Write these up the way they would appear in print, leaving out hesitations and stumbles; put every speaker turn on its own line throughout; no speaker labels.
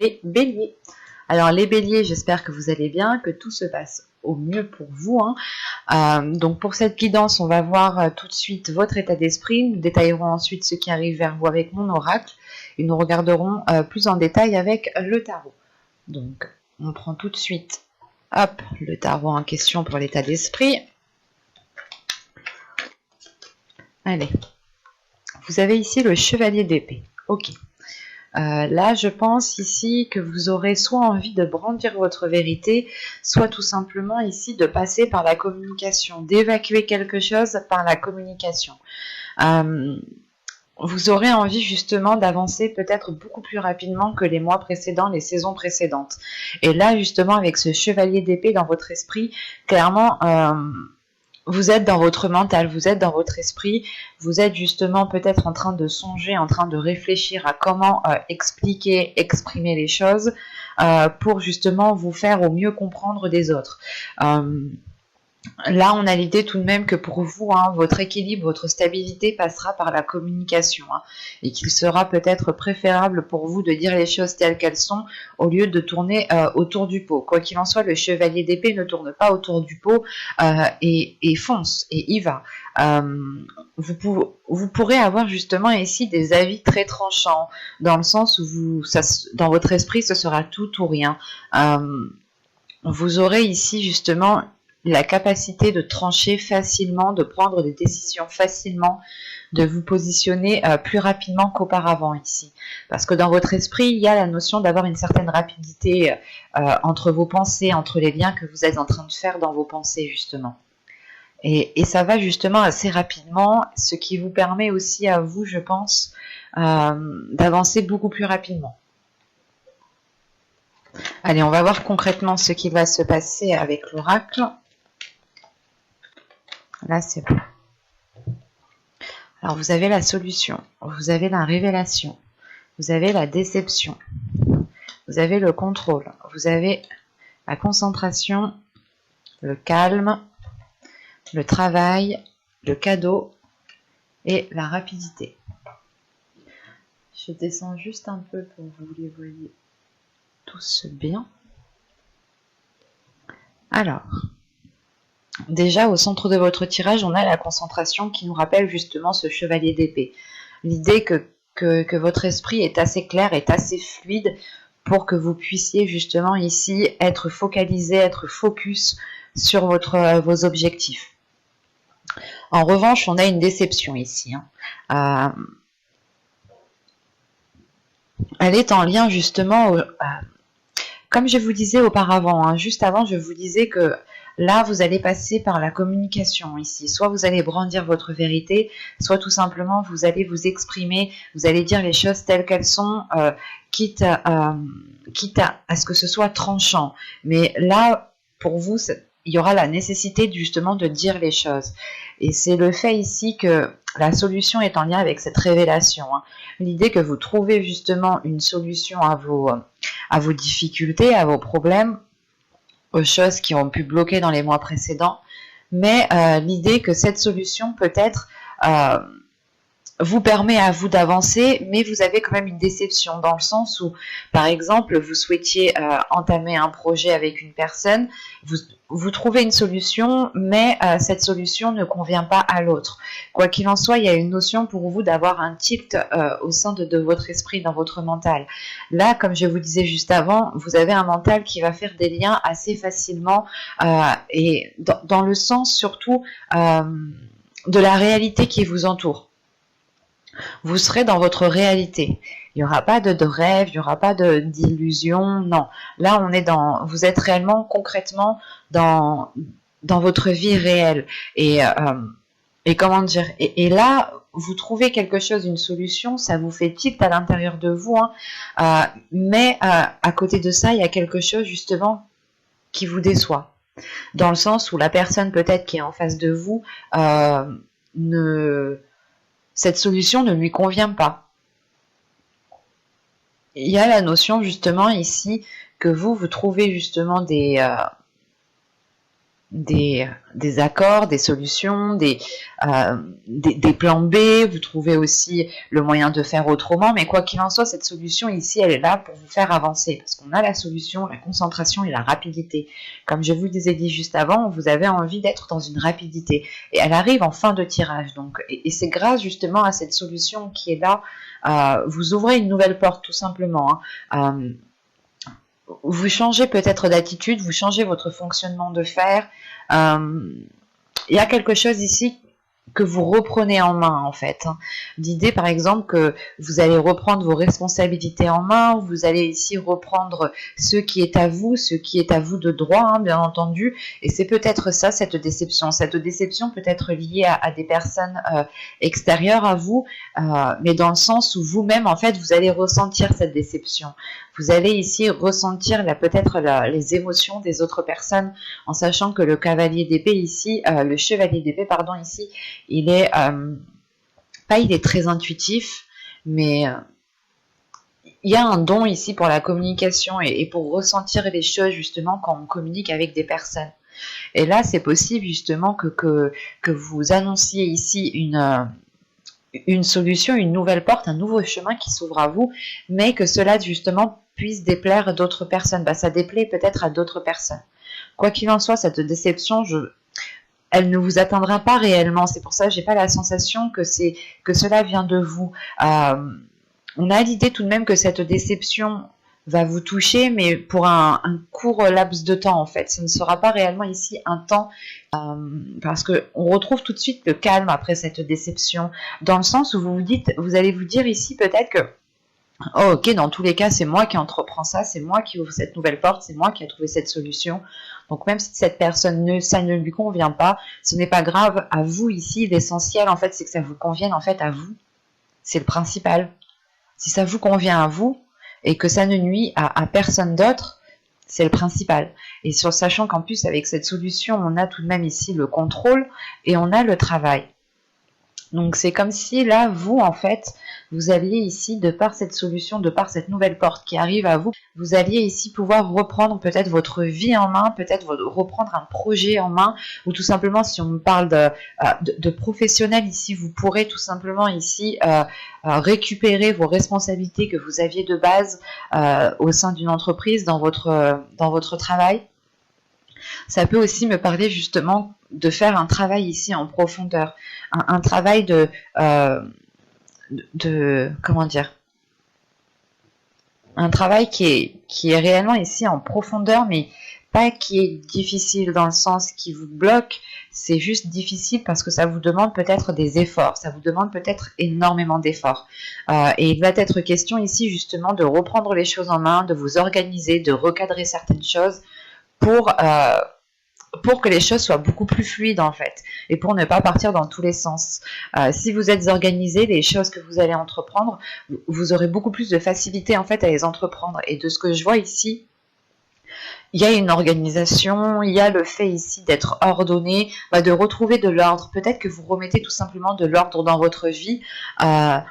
les béliers. Alors les béliers, j'espère que vous allez bien, que tout se passe au mieux pour vous. Donc pour cette guidance, on va voir tout de suite votre état d'esprit. Nous détaillerons ensuite ce qui arrive vers vous avec mon oracle et nous regarderons plus en détail avec le tarot. Donc on prend tout de suite le tarot en question pour l'état d'esprit. Allez, vous avez ici le chevalier d'épée. Ok. Là, je pense ici que vous aurez soit envie de brandir votre vérité, soit tout simplement ici de passer par la communication, d'évacuer quelque chose par la communication. Vous aurez envie justement d'avancer peut-être beaucoup plus rapidement que les mois précédents, les saisons précédentes. Et là, justement, avec ce chevalier d'épée dans votre esprit, clairement... vous êtes dans votre mental, vous êtes dans votre esprit, vous êtes justement peut-être en train de songer, en train de réfléchir à comment expliquer, exprimer les choses pour justement vous faire au mieux comprendre des autres. Là, on a l'idée tout de même que pour vous, votre équilibre, votre stabilité passera par la communication et qu'il sera peut-être préférable pour vous de dire les choses telles qu'elles sont au lieu de tourner autour du pot. Quoi qu'il en soit, le chevalier d'épée ne tourne pas autour du pot et fonce et y va. Vous pourrez avoir justement ici des avis très tranchants dans le sens où dans votre esprit, ce sera tout ou rien. Vous aurez ici justement la capacité de trancher facilement, de prendre des décisions facilement, de vous positionner plus rapidement qu'auparavant ici. Parce que dans votre esprit, il y a la notion d'avoir une certaine rapidité entre vos pensées, entre les liens que vous êtes en train de faire dans vos pensées justement. Et ça va justement assez rapidement, ce qui vous permet aussi à vous, je pense, d'avancer beaucoup plus rapidement. Allez, on va voir concrètement ce qui va se passer avec l'oracle. Là, c'est bon. Alors, vous avez la solution, vous avez la révélation, vous avez la déception, vous avez le contrôle, vous avez la concentration, le calme, le travail, le cadeau et la rapidité. Je descends juste un peu pour que vous les voyez tous bien. Alors... déjà, au centre de votre tirage, on a la concentration qui nous rappelle justement ce chevalier d'épée. L'idée que votre esprit est assez clair, est assez fluide pour que vous puissiez justement ici être focalisé, être focus sur vos objectifs. En revanche, on a une déception ici. Elle est en lien justement, comme je vous disais auparavant, juste avant, je vous disais que là, vous allez passer par la communication ici. Soit vous allez brandir votre vérité, soit tout simplement vous allez vous exprimer, vous allez dire les choses telles qu'elles sont, quitte à ce que ce soit tranchant. Mais là, pour vous, il y aura la nécessité justement de dire les choses. Et c'est le fait ici que la solution est en lien avec cette révélation. L'idée que vous trouvez justement une solution à vos difficultés, à vos problèmes, aux choses qui ont pu bloquer dans les mois précédents, mais l'idée que cette solution peut-être vous permet à vous d'avancer, mais vous avez quand même une déception dans le sens où, par exemple, vous souhaitiez entamer un projet avec une personne, vous trouvez une solution, mais cette solution ne convient pas à l'autre. Quoi qu'il en soit, il y a une notion pour vous d'avoir un tilt au sein de votre esprit, dans votre mental. Là, comme je vous disais juste avant, vous avez un mental qui va faire des liens assez facilement et dans le sens surtout de la réalité qui vous entoure. Vous serez dans votre réalité. Il n'y aura pas de rêve, il n'y aura pas d'illusion, non. Là, vous êtes réellement, concrètement, dans votre vie réelle. Et comment dire, et là, vous trouvez quelque chose, une solution, ça vous fait tilt à l'intérieur de vous, mais à côté de ça, il y a quelque chose, justement, qui vous déçoit. Dans le sens où la personne, peut-être, qui est en face de vous, cette solution ne lui convient pas. Il y a la notion justement ici que vous trouvez justement des des accords, des solutions, des plans B, vous trouvez aussi le moyen de faire autrement, mais quoi qu'il en soit, cette solution ici, elle est là pour vous faire avancer, parce qu'on a la solution, la concentration et la rapidité. Comme je vous disais dit juste avant, vous avez envie d'être dans une rapidité, et elle arrive en fin de tirage, donc, et c'est grâce justement à cette solution qui est là, vous ouvrez une nouvelle porte tout simplement, hein. Vous changez peut-être d'attitude, vous changez votre fonctionnement de faire. Il y a quelque chose ici que vous reprenez en main en fait. L'idée par exemple que vous allez reprendre vos responsabilités en main, vous allez ici reprendre ce qui est à vous de droit, hein, bien entendu, et c'est peut-être ça cette déception. Cette déception peut être liée à des personnes extérieures à vous, mais dans le sens où vous-même en fait vous allez ressentir cette déception. Vous allez ici ressentir peut-être les émotions des autres personnes, en sachant que le cavalier d'épée ici, le chevalier d'épée pardon ici, il est il est très intuitif, mais il y a un don ici pour la communication et pour ressentir les choses justement quand on communique avec des personnes. Et là, c'est possible justement que vous annonciez ici une solution, une nouvelle porte, un nouveau chemin qui s'ouvre à vous, mais que cela justement puisse déplaire à d'autres personnes. Ça déplaît peut-être à d'autres personnes. Quoi qu'il en soit, cette déception, elle ne vous atteindra pas réellement. C'est pour ça que j'ai pas la sensation que cela vient de vous. On a l'idée tout de même que cette déception va vous toucher, mais pour un court laps de temps en fait. Ce ne sera pas réellement ici un temps, parce que on retrouve tout de suite le calme après cette déception, dans le sens où vous allez vous dire ici peut-être que oh, ok, dans tous les cas, c'est moi qui entreprends ça, c'est moi qui ouvre cette nouvelle porte, c'est moi qui ai trouvé cette solution. Donc même si cette personne ça ne lui convient pas, ce n'est pas grave. À vous ici, l'essentiel en fait, c'est que ça vous convienne en fait à vous. C'est le principal. Si ça vous convient à vous et que ça ne nuit à personne d'autre, c'est le principal. Et sachant qu'en plus avec cette solution, on a tout de même ici le contrôle et on a le travail. Donc c'est comme si là, vous en fait, vous alliez ici, de par cette solution, de par cette nouvelle porte qui arrive à vous, vous alliez ici pouvoir reprendre peut-être votre vie en main, peut-être reprendre un projet en main, ou tout simplement si on parle de professionnel ici, vous pourrez tout simplement ici récupérer vos responsabilités que vous aviez de base au sein d'une entreprise, dans votre travail. Ça peut aussi me parler justement de faire un travail ici en profondeur, un travail comment dire, un travail qui est réellement ici en profondeur, mais pas qui est difficile dans le sens qui vous bloque, c'est juste difficile parce que ça vous demande peut-être des efforts, ça vous demande peut-être énormément d'efforts. Et il va être question ici justement de reprendre les choses en main, de vous organiser, de recadrer certaines choses pour que les choses soient beaucoup plus fluides en fait, et pour ne pas partir dans tous les sens. Si vous êtes organisé, les choses que vous allez entreprendre, vous aurez beaucoup plus de facilité en fait à les entreprendre. Et de ce que je vois ici, il y a une organisation, il y a le fait ici d'être ordonné, de retrouver de l'ordre. Peut-être que vous remettez tout simplement de l'ordre dans votre vie en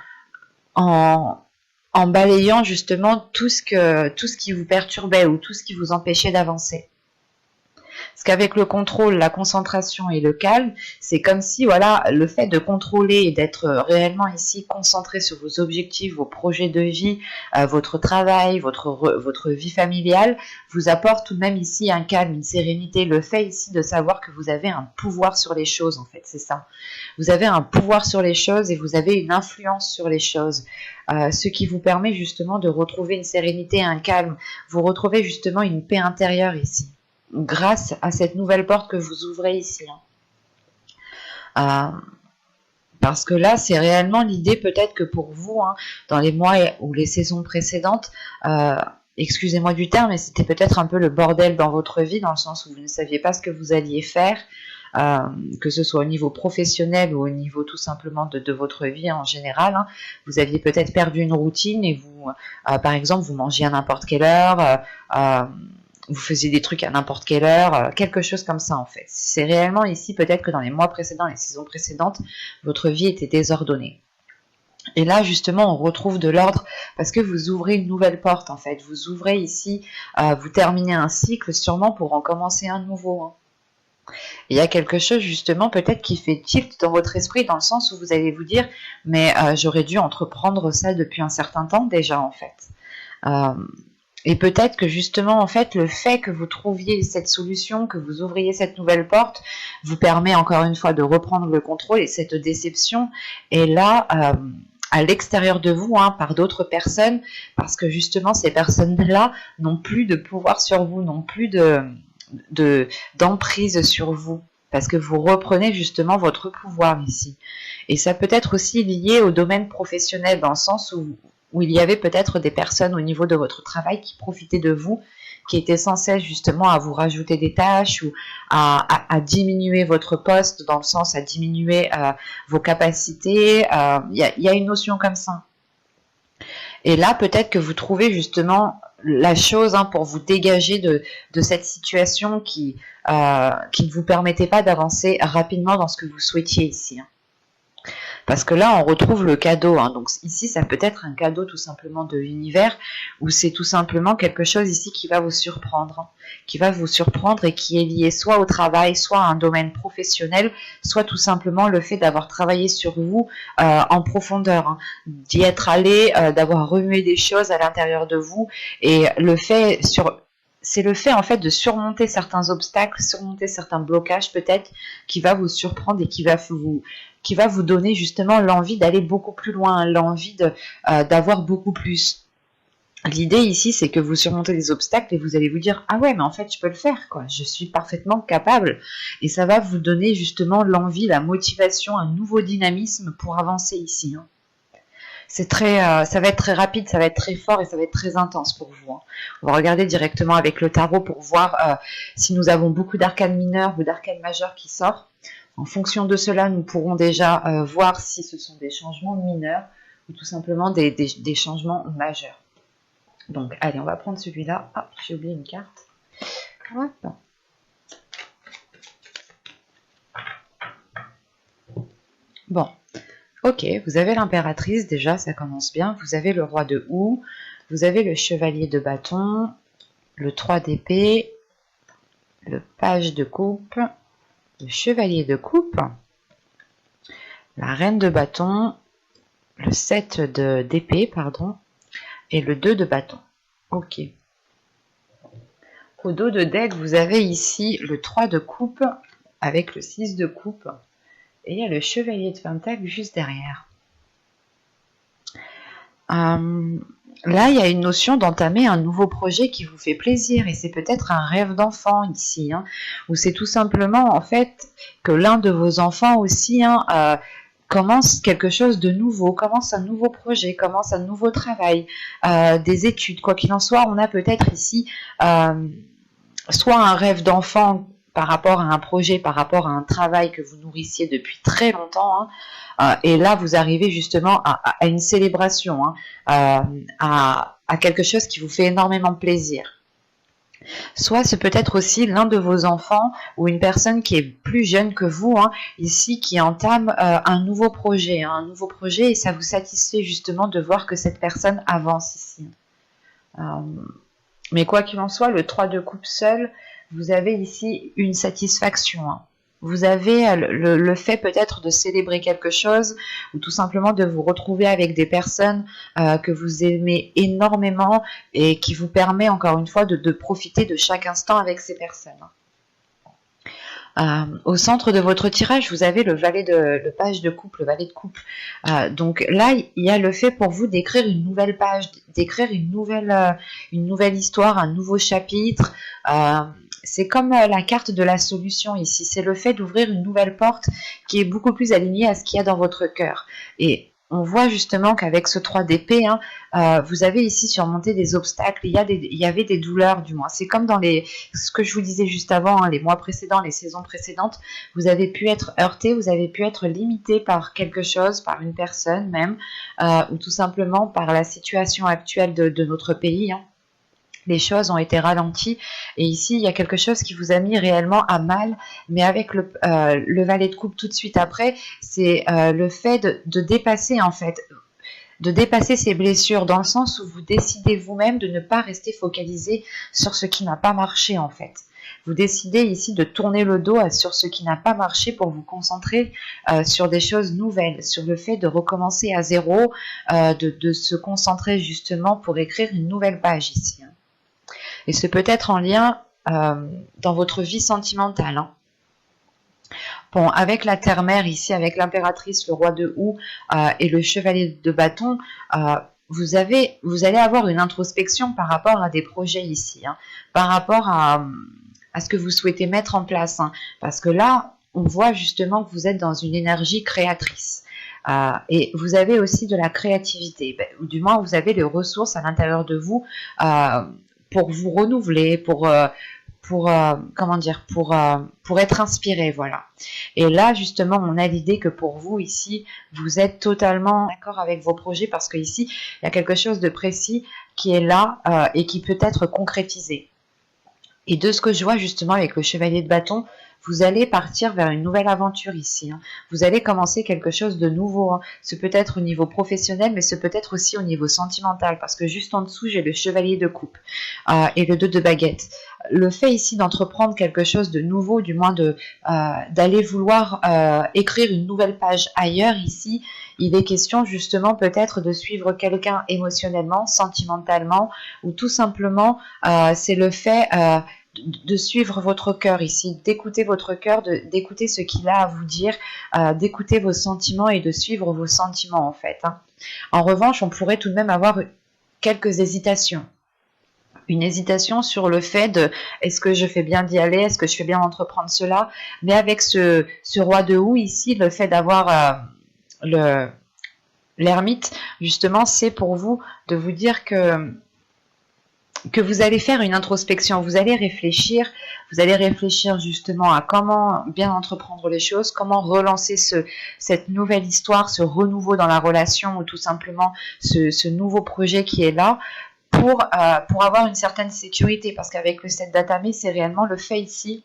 balayant justement tout ce qui vous perturbait ou tout ce qui vous empêchait d'avancer. Parce qu'avec le contrôle, la concentration et le calme, c'est comme si voilà, le fait de contrôler et d'être réellement ici concentré sur vos objectifs, vos projets de vie, votre travail, votre vie familiale, vous apporte tout de même ici un calme, une sérénité. Le fait ici de savoir que vous avez un pouvoir sur les choses, en fait, c'est ça. Vous avez un pouvoir sur les choses et vous avez une influence sur les choses. Ce qui vous permet justement de retrouver une sérénité et un calme. Vous retrouvez justement une paix intérieure ici, grâce à cette nouvelle porte que vous ouvrez ici. Parce que là, c'est réellement l'idée peut-être que pour vous, dans les mois ou les saisons précédentes, excusez-moi du terme, mais c'était peut-être un peu le bordel dans votre vie, dans le sens où vous ne saviez pas ce que vous alliez faire, que ce soit au niveau professionnel ou au niveau tout simplement de votre vie en général. Vous aviez peut-être perdu une routine et vous, par exemple, vous mangiez à n'importe quelle heure, vous faisiez des trucs à n'importe quelle heure, quelque chose comme ça en fait. C'est réellement ici peut-être que dans les mois précédents, les saisons précédentes, votre vie était désordonnée. Et là justement on retrouve de l'ordre parce que vous ouvrez une nouvelle porte en fait. Vous ouvrez ici, vous terminez un cycle sûrement pour en commencer un nouveau. Il y a quelque chose justement peut-être qui fait tilt dans votre esprit dans le sens où vous allez vous dire mais j'aurais dû entreprendre ça depuis un certain temps déjà en fait. Euh, et peut-être que justement en fait le fait que vous trouviez cette solution, que vous ouvriez cette nouvelle porte, vous permet encore une fois de reprendre le contrôle et cette déception est là à l'extérieur de vous, hein, par d'autres personnes, parce que justement ces personnes-là n'ont plus de pouvoir sur vous, n'ont plus d'emprise sur vous, parce que vous reprenez justement votre pouvoir ici. Et ça peut être aussi lié au domaine professionnel, dans le sens où il y avait peut-être des personnes au niveau de votre travail qui profitaient de vous, qui étaient sans cesse justement à vous rajouter des tâches ou à diminuer votre poste, dans le sens à diminuer vos capacités. Il y a une notion comme ça. Et là, peut-être que vous trouvez justement la chose pour vous dégager de cette situation qui ne vous permettait pas d'avancer rapidement dans ce que vous souhaitiez ici. Parce que là, on retrouve le cadeau. Donc ici, ça peut être un cadeau tout simplement de l'univers, ou c'est tout simplement quelque chose ici qui va vous surprendre. Qui va vous surprendre et qui est lié soit au travail, soit à un domaine professionnel, soit tout simplement le fait d'avoir travaillé sur vous en profondeur, d'y être allé, d'avoir remué des choses à l'intérieur de vous. Et c'est le fait en fait de surmonter certains obstacles, surmonter certains blocages peut-être, qui va vous surprendre et qui va vous donner justement l'envie d'aller beaucoup plus loin, l'envie d'avoir beaucoup plus. L'idée ici, c'est que vous surmontez les obstacles et vous allez vous dire « Ah ouais, mais en fait, je peux le faire, quoi. Je suis parfaitement capable. » Et ça va vous donner justement l'envie, la motivation, un nouveau dynamisme pour avancer ici. Ça va être très rapide, ça va être très fort et ça va être très intense pour vous. On va regarder directement avec le tarot pour voir si nous avons beaucoup d'arcanes mineurs ou d'arcanes majeurs qui sortent. En fonction de cela, nous pourrons déjà voir si ce sont des changements mineurs ou tout simplement des changements majeurs. Donc, allez, on va prendre celui-là. Ah, j'ai oublié une carte. Hop. Bon, ok, vous avez l'impératrice, déjà, ça commence bien. Vous avez le roi de houx, vous avez le chevalier de bâton, le 3 d'épée, le page de coupe, le chevalier de coupe, la reine de bâton, le 7 d'épée, pardon, et le 2 de bâton. Ok. Au dos de deck, vous avez ici le 3 de coupe avec le 6 de coupe. Et il y a le chevalier de pentacle juste derrière. Là, il y a une notion d'entamer un nouveau projet qui vous fait plaisir. Et c'est peut-être un rêve d'enfant ici. Ou c'est tout simplement, en fait, que l'un de vos enfants aussi commence quelque chose de nouveau, commence un nouveau projet, commence un nouveau travail, des études. Quoi qu'il en soit, on a peut-être ici soit un rêve d'enfant par rapport à un projet, par rapport à un travail que vous nourrissiez depuis très longtemps, et là vous arrivez justement à une célébration, à quelque chose qui vous fait énormément plaisir. Soit c'est peut-être aussi l'un de vos enfants ou une personne qui est plus jeune que vous, ici, qui entame un nouveau projet, et ça vous satisfait justement de voir que cette personne avance ici. Mais quoi qu'il en soit, le 3 de coupe seul, vous avez ici une satisfaction. Vous avez le fait peut-être de célébrer quelque chose ou tout simplement de vous retrouver avec des personnes que vous aimez énormément et qui vous permet encore une fois de profiter de chaque instant avec ces personnes. Au centre de votre tirage, vous avez le page de coupe, le valet de coupe. Donc là, il y a le fait pour vous d'écrire une nouvelle page, d'écrire une nouvelle histoire, un nouveau chapitre. C'est comme la carte de la solution ici. C'est le fait d'ouvrir une nouvelle porte qui est beaucoup plus alignée à ce qu'il y a dans votre cœur. Et on voit justement qu'avec ce 3 d'épée, vous avez ici surmonté des obstacles. Il y avait des douleurs, du moins. C'est comme dans ce que je vous disais juste avant, les mois précédents, les saisons précédentes. Vous avez pu être heurté, vous avez pu être limité par quelque chose, par une personne même, ou tout simplement par la situation actuelle de notre pays. Les choses ont été ralenties et ici il y a quelque chose qui vous a mis réellement à mal, mais avec le valet de coupe tout de suite après, c'est le fait de dépasser en fait, de dépasser ces blessures dans le sens où vous décidez vous-même de ne pas rester focalisé sur ce qui n'a pas marché en fait. Vous décidez ici de tourner le dos sur ce qui n'a pas marché pour vous concentrer sur des choses nouvelles, sur le fait de recommencer à zéro, de se concentrer justement pour écrire une nouvelle page ici. Et c'est peut-être en lien dans votre vie sentimentale. Hein. Bon, avec la terre-mère ici, avec l'impératrice, le roi de houx et le chevalier de bâton, vous allez avoir une introspection par rapport à des projets ici, hein, par rapport à ce que vous souhaitez mettre en place. Hein, parce que là, on voit justement que vous êtes dans une énergie créatrice. Et vous avez aussi de la créativité, ou du moins vous avez les ressources à l'intérieur de vous pour vous renouveler, pour être inspiré, voilà. Et là, justement, on a l'idée que pour vous, ici, vous êtes totalement d'accord avec vos projets parce que ici, il y a quelque chose de précis qui est là et qui peut être concrétisé. Et de ce que je vois, justement, avec le chevalier de bâton, vous allez partir vers une nouvelle aventure ici. Hein. Vous allez commencer quelque chose de nouveau. Hein. Ce peut être au niveau professionnel, mais ce peut être aussi au niveau sentimental, parce que juste en dessous, j'ai le chevalier de coupe et le 2 de baguette. Le fait ici d'entreprendre quelque chose de nouveau, du moins d'aller vouloir écrire une nouvelle page ailleurs ici, il est question justement peut-être de suivre quelqu'un émotionnellement, sentimentalement, ou tout simplement c'est le fait de suivre votre cœur ici, d'écouter votre cœur, d'écouter ce qu'il a à vous dire, d'écouter vos sentiments et de suivre vos sentiments en fait. Hein. En revanche, on pourrait tout de même avoir quelques hésitations. Une hésitation sur le fait de est-ce que je fais bien d'y aller, est-ce que je fais bien d'entreprendre cela, mais avec ce roi de houx ici, le fait d'avoir l'ermite, justement, c'est pour vous de vous dire que vous allez faire une introspection, vous allez réfléchir justement à comment bien entreprendre les choses, comment relancer cette nouvelle histoire, ce renouveau dans la relation ou tout simplement ce nouveau projet qui est là pour avoir une certaine sécurité parce qu'avec le 7 d'Atamé, c'est réellement le fait ici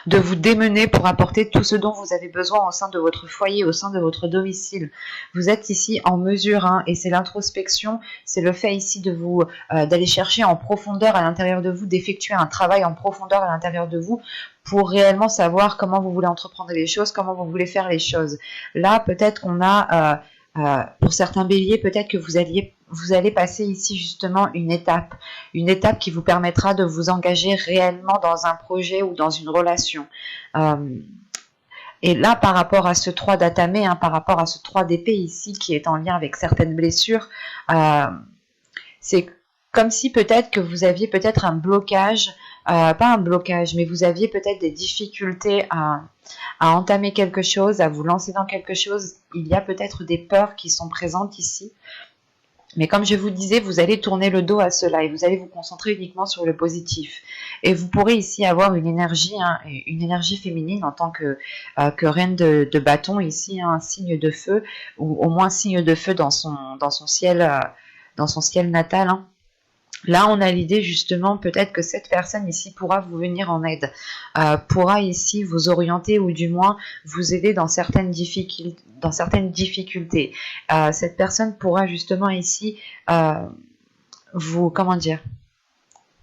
de vous démener pour apporter tout ce dont vous avez besoin au sein de votre foyer, au sein de votre domicile. Vous êtes ici en mesure, hein, et c'est l'introspection, c'est le fait ici de vous d'aller chercher en profondeur à l'intérieur de vous, d'effectuer un travail en profondeur à l'intérieur de vous pour réellement savoir comment vous voulez entreprendre les choses, comment vous voulez faire les choses. Là, peut-être qu'on a pour certains béliers, peut-être que vous allez passer ici justement une étape qui vous permettra de vous engager réellement dans un projet ou dans une relation. Et là, par rapport à ce 3 d'Atamé, hein, par rapport à ce 3 d'épée ici, qui est en lien avec certaines blessures, c'est comme si peut-être que vous aviez peut-être un blocage, pas un blocage, mais vous aviez peut-être des difficultés à entamer quelque chose, à vous lancer dans quelque chose. Il y a peut-être des peurs qui sont présentes ici. Mais comme je vous disais, vous allez tourner le dos à cela et vous allez vous concentrer uniquement sur le positif. Et vous pourrez ici avoir une énergie féminine en tant que reine de bâton ici, hein, un signe de feu, ou au moins signe de feu dans son ciel natal. Hein. Là, on a l'idée justement peut-être que cette personne ici pourra vous venir en aide, pourra ici vous orienter ou du moins vous aider dans certaines difficultés. Cette personne pourra justement ici vous,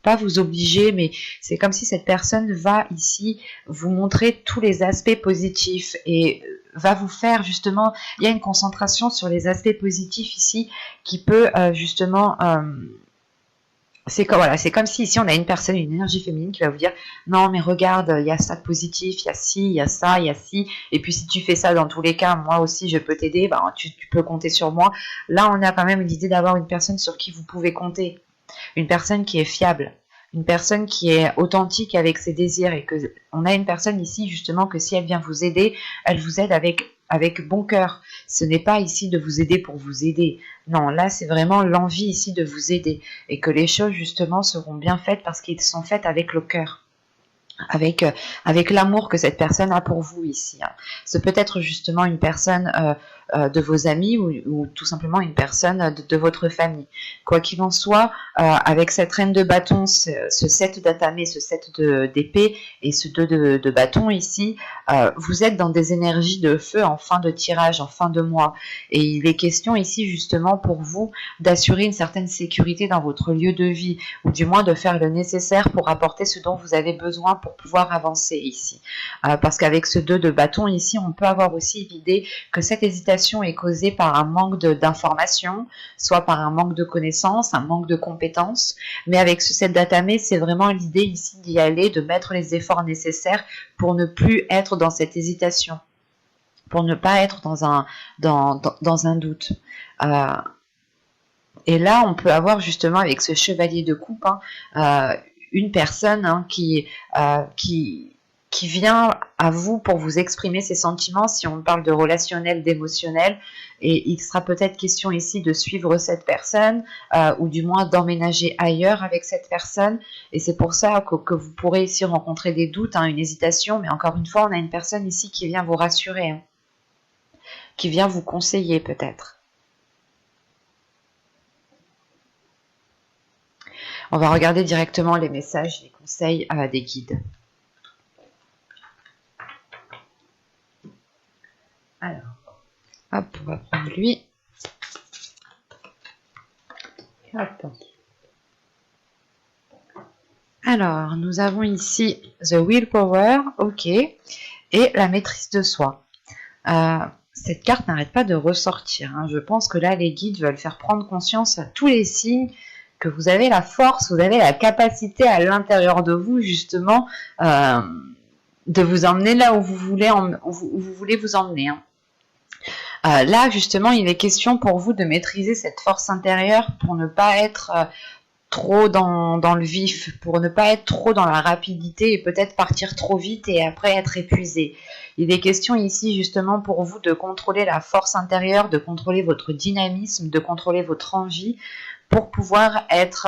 pas vous obliger, mais c'est comme si cette personne va ici vous montrer tous les aspects positifs et va vous faire justement, il y a une concentration sur les aspects positifs ici qui peut justement... c'est comme si ici on a une personne, une énergie féminine qui va vous dire non mais regarde, il y a ça de positif, il y a ci, il y a ça, il y a ci, et puis si tu fais ça dans tous les cas, moi aussi je peux t'aider, tu peux compter sur moi. Là on a quand même l'idée d'avoir une personne sur qui vous pouvez compter, une personne qui est fiable, une personne qui est authentique avec ses désirs et que on a une personne ici justement que si elle vient vous aider, elle vous aide avec bon cœur. Ce n'est pas ici de vous aider pour vous aider. Non, là, c'est vraiment l'envie ici de vous aider. Et que les choses, justement, seront bien faites parce qu'elles sont faites avec le cœur. avec l'amour que cette personne a pour vous ici. Ce peut être justement une personne de vos amis ou tout simplement une personne de votre famille. Quoi qu'il en soit, avec cette reine de bâton, ce 7 d'atamé, ce 7 d'épée et ce 2 de bâton ici, vous êtes dans des énergies de feu en fin de tirage, en fin de mois. Et il est question ici justement pour vous d'assurer une certaine sécurité dans votre lieu de vie, ou du moins de faire le nécessaire pour apporter ce dont vous avez besoin pour pouvoir avancer ici. Parce qu'avec ce 2 de bâton ici, on peut avoir aussi l'idée que cette hésitation est causée par un manque d'informations, soit par un manque de connaissances, un manque de compétences. Mais avec ce 7 d'atamé, c'est vraiment l'idée ici d'y aller, de mettre les efforts nécessaires pour ne plus être dans cette hésitation, pour ne pas être dans un doute. Et là, on peut avoir justement avec ce chevalier de coupe, une personne qui vient à vous pour vous exprimer ses sentiments, si on parle de relationnel, d'émotionnel, et il sera peut-être question ici de suivre cette personne, ou du moins d'emménager ailleurs avec cette personne, et c'est pour ça que vous pourrez ici rencontrer des doutes, une hésitation, mais encore une fois, on a une personne ici qui vient vous rassurer, qui vient vous conseiller peut-être. On va regarder directement les messages, les conseils des guides. Alors, hop, on va prendre lui. Hop. Alors, nous avons ici The Willpower, ok, et la maîtrise de soi. Cette carte n'arrête pas de ressortir. Je pense que là, les guides veulent faire prendre conscience à tous les signes que vous avez la force, vous avez la capacité à l'intérieur de vous, justement, de vous emmener là où vous voulez, vous emmener. Là, justement, il est question pour vous de maîtriser cette force intérieure pour ne pas être trop dans le vif, pour ne pas être trop dans la rapidité et peut-être partir trop vite et après être épuisé. Il est question ici justement pour vous de contrôler la force intérieure, de contrôler votre dynamisme, de contrôler votre envie pour pouvoir être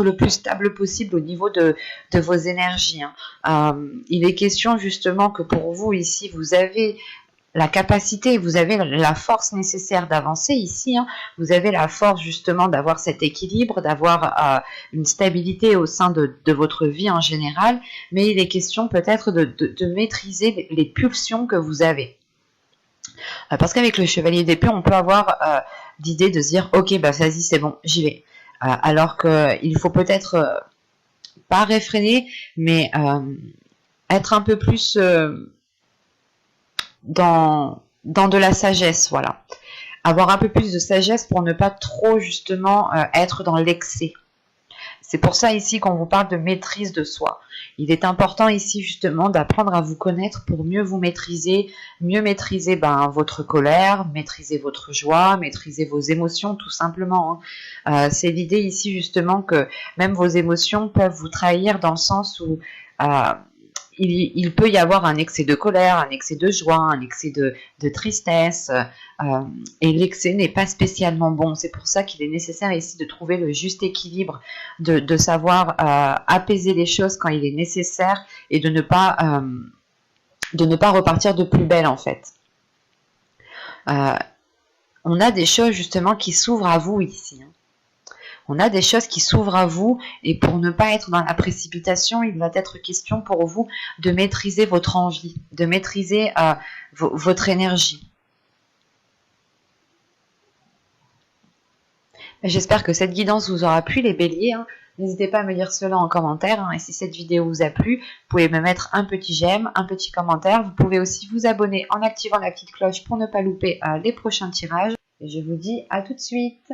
le plus stable possible au niveau de vos énergies. Il est question justement que pour vous ici, vous avez la capacité, vous avez la force nécessaire d'avancer ici, vous avez la force justement d'avoir cet équilibre, d'avoir une stabilité au sein de votre vie en général, mais il est question peut-être de maîtriser les pulsions que vous avez. Parce qu'avec le chevalier d'épée, on peut avoir l'idée de se dire « Ok, bah vas-y, c'est bon, j'y vais ». Alors qu'il faut peut-être pas réfréner, mais être un peu plus dans de la sagesse, voilà. Avoir un peu plus de sagesse pour ne pas trop justement être dans l'excès. C'est pour ça ici qu'on vous parle de maîtrise de soi. Il est important ici justement d'apprendre à vous connaître pour mieux vous maîtriser, mieux maîtriser votre colère, maîtriser votre joie, maîtriser vos émotions tout simplement. C'est l'idée ici justement que même vos émotions peuvent vous trahir dans le sens où il peut y avoir un excès de colère, un excès de joie, un excès de tristesse, et l'excès n'est pas spécialement bon. C'est pour ça qu'il est nécessaire ici de trouver le juste équilibre, de savoir apaiser les choses quand il est nécessaire et de ne pas repartir de plus belle en fait. On a des choses justement qui s'ouvrent à vous ici. On a des choses qui s'ouvrent à vous et pour ne pas être dans la précipitation, il va être question pour vous de maîtriser votre envie, de maîtriser votre énergie. J'espère que cette guidance vous aura plu les béliers. N'hésitez pas à me dire cela en commentaire. Et si cette vidéo vous a plu, vous pouvez me mettre un petit j'aime, un petit commentaire. Vous pouvez aussi vous abonner en activant la petite cloche pour ne pas louper les prochains tirages. Et je vous dis à tout de suite.